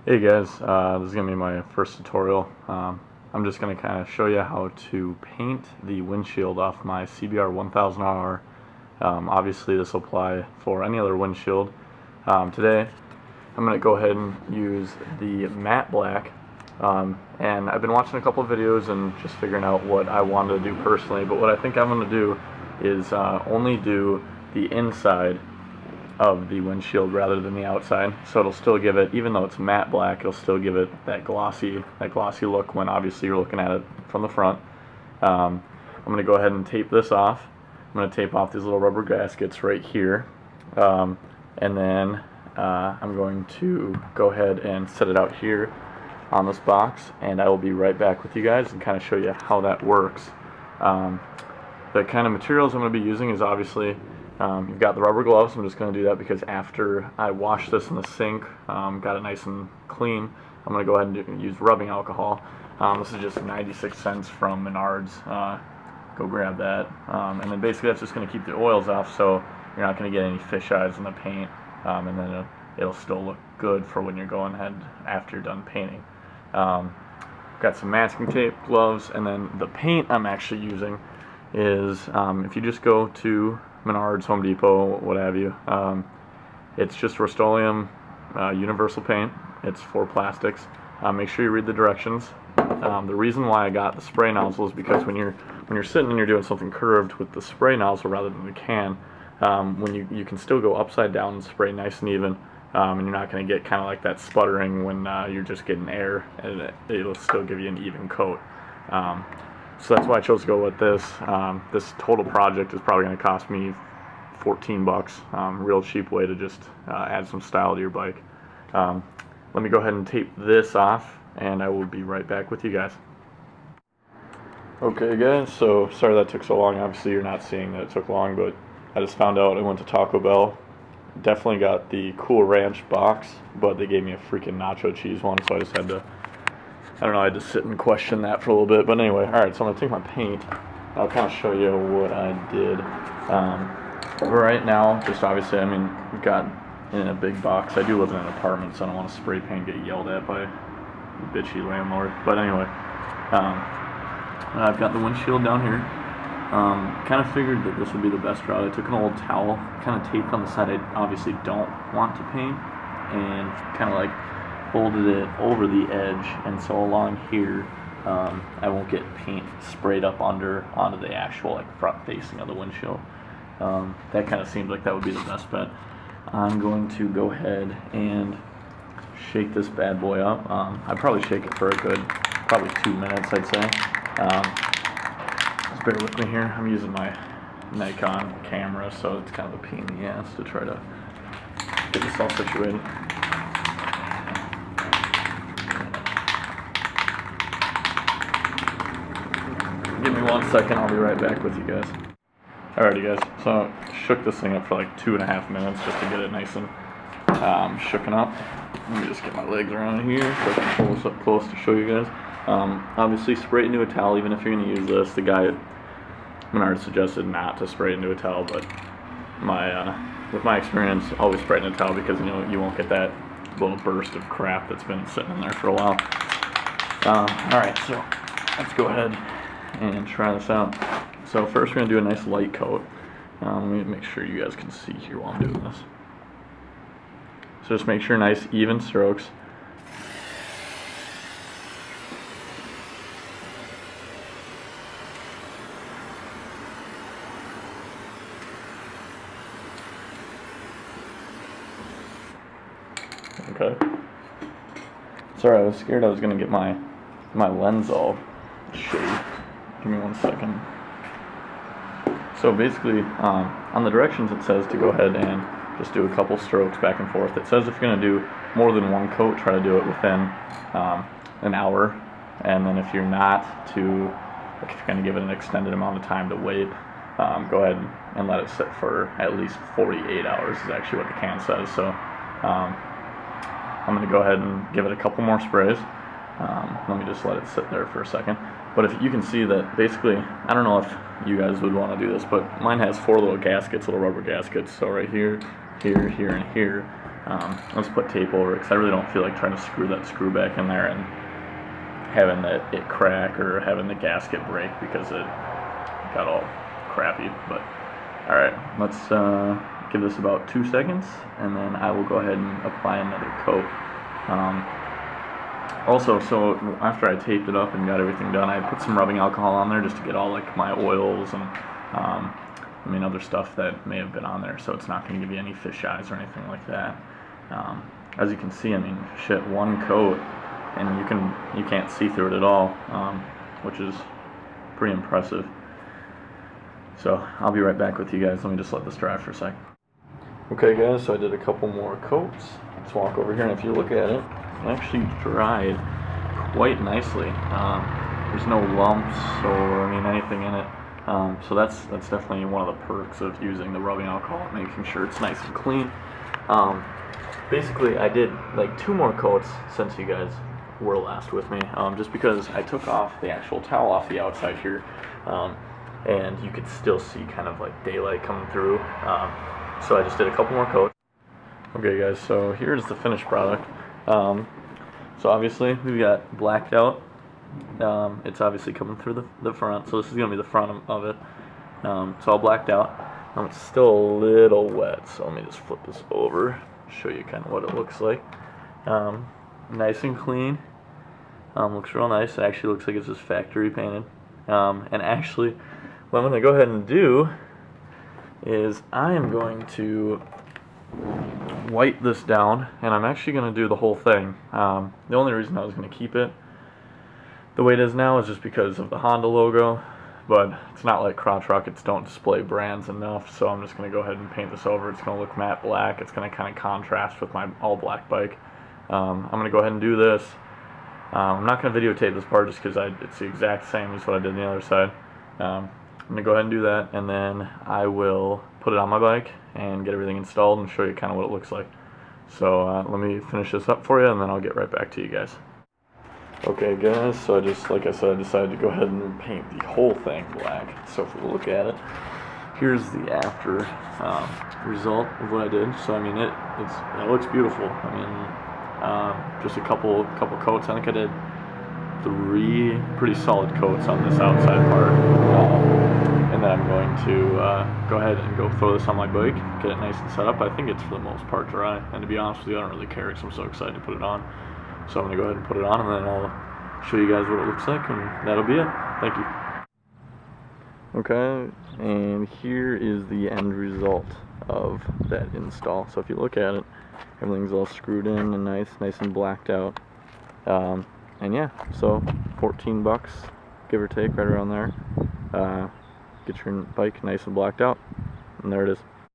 Hey guys, this is going to be my first tutorial. I'm just going to kind of show you how to paint the windshield off my CBR 1000R. Obviously this will apply for any other windshield. Today I'm going to go ahead and use the matte black, and I've been watching a couple of videos and just figuring out what I wanted to do personally, but what I think I'm going to do is only do the inside of the windshield rather than the outside, so it'll still give it, even though it's matte black, it'll still give it that glossy look when obviously you're looking at it from the front. I'm going to go ahead and tape this off. I'm going to tape off these little rubber gaskets right here, and then I'm going to go ahead and set it out here on this box, and I will be right back with you guys and kind of show you how that works. The kind of materials I'm going to be using is obviously you've got the rubber gloves. I'm just going to do that because after I wash this in the sink, got it nice and clean, I'm going to go ahead and use rubbing alcohol. This is just 96 cents from Menards. Go grab that. And then basically that's just going to keep the oils off, so you're not going to get any fish eyes in the paint, and then it'll still look good for when you're going ahead after you're done painting. Got some masking tape, gloves, and then the paint I'm actually using is, if you just go to Menards, Home Depot, what have you, it's just Rust-Oleum universal paint. It's for plastics. Make sure you read the directions. The reason why I got the spray nozzle is because when you're sitting and you're doing something curved with the spray nozzle rather than the can, when you can still go upside down and spray nice and even, and you're not going to get kind of like that sputtering when you're just getting air, and it'll still give you an even coat. So that's why I chose to go with this. This total project is probably going to cost me $14. Real cheap way to just add some style to your bike. Let me go ahead and tape this off, and I will be right back with you guys. Okay guys, so sorry that took so long. Obviously you're not seeing that it took long, but I just found out I went to Taco Bell. Definitely got the Cool Ranch box, but they gave me a freaking nacho cheese one, so I just had to, I don't know, I had to sit and question that for a little bit. But anyway, alright, so I'm going to take my paint. I'll kind of show you what I did. Right now, just obviously, I mean, we've got in a big box. I do live in an apartment, so I don't want to spray paint get yelled at by the bitchy landlord. But anyway, I've got the windshield down here. Kind of figured that this would be the best route. I took an old towel, kind of taped on the side I obviously don't want to paint, and kind of like folded it over the edge, and so along here I won't get paint sprayed up onto the actual like front facing of the windshield. That kind of seems like that would be the best bet. I'm going to go ahead and shake this bad boy up. I'd probably shake it for a good probably 2 minutes, I'd say. Just bear with me here. I'm using my Nikon camera, so it's kind of a pain in the ass to try to get this all situated. Give me 1 second, I'll be right back with you guys. Alrighty guys, so I shook this thing up for like 2.5 minutes just to get it nice and shooken up. Let me just get my legs around here so I can pull this up close to show you guys. Obviously spray it into a towel, even if you're going to use this. The guy at Menards suggested not to spray it into a towel, but with my experience, always spray it in a towel because you won't get that little burst of crap that's been sitting in there for a while. Alright, so let's go ahead and try this out. So first we're going to do a nice light coat. Let me make sure you guys can see here while I'm doing this. So just make sure nice even strokes. Okay. Sorry, I was scared I was going to get my lens all shaved. Give me 1 second. So basically, on the directions it says to go ahead and just do a couple strokes back and forth. It says if you're going to do more than one coat, try to do it within an hour. And then if you're not if you're going to give it an extended amount of time to wait, go ahead and let it sit for at least 48 hours is actually what the can says. So I'm going to go ahead and give it a couple more sprays. Let me just let it sit there for a second. But if you can see that basically, I don't know if you guys would want to do this, but mine has 4 little gaskets, little rubber gaskets. So right here, here, here, and here. Let's put tape over it because I really don't feel like trying to screw that screw back in there and having it crack or having the gasket break because it got all crappy. But alright, let's give this about 2 seconds and then I will go ahead and apply another coat. Also, so after I taped it up and got everything done, I put some rubbing alcohol on there just to get all like my oils and other stuff that may have been on there, so it's not going to give you any fish eyes or anything like that. As you can see, shit, one coat and you can't see through it at all, which is pretty impressive. So I'll be right back with you guys. Let me just let this dry for a sec. Okay guys, so I did a couple more coats. Let's walk over here, and if you look at it, it actually dried quite nicely. There's no lumps or anything in it. So that's definitely one of the perks of using the rubbing alcohol, making sure it's nice and clean. Basically, I did like 2 more coats since you guys were last with me, just because I took off the actual towel off the outside here, and you could still see kind of like daylight coming through. So I just did a couple more coats. Okay guys, so here's the finished product. So obviously we got blacked out. It's obviously coming through the front, so this is going to be the front of it. It's all blacked out. It's still a little wet, so let me just flip this over, show you kind of what it looks like. Nice and clean. Looks real nice. It actually looks like it's just factory painted. And actually, what I'm going to go ahead and do is I am going to wipe this down, and I'm actually going to do the whole thing. The only reason I was going to keep it the way it is now is just because of the Honda logo, but it's not like crotch rockets don't display brands enough, so I'm just going to go ahead and paint this over. It's going to look matte black. It's going to kind of contrast with my all black bike. I'm going to go ahead and do this. I'm not going to videotape this part just because it's the exact same as what I did on the other side. I'm going to go ahead and do that, and then I will put it on my bike and get everything installed and show you kind of what it looks like. So let me finish this up for you, and then I'll get right back to you guys. Okay guys, so like I said, I decided to go ahead and paint the whole thing black. So if we look at it, here's the after result of what I did. So it looks beautiful. Just a couple coats. I think I did 3 pretty solid coats on this outside part, and then I'm going to go ahead and go throw this on my bike, get it nice and set up. I think it's for the most part dry, and to be honest with you, I don't really care because I'm so excited to put it on. So I'm going to go ahead and put it on, and then I'll show you guys what it looks like, and that'll be it. Thank you. Okay, and here is the end result of that install. So if you look at it, everything's all screwed in and nice and blacked out. And yeah, so $14, give or take, right around there. Get your bike nice and blacked out, and there it is.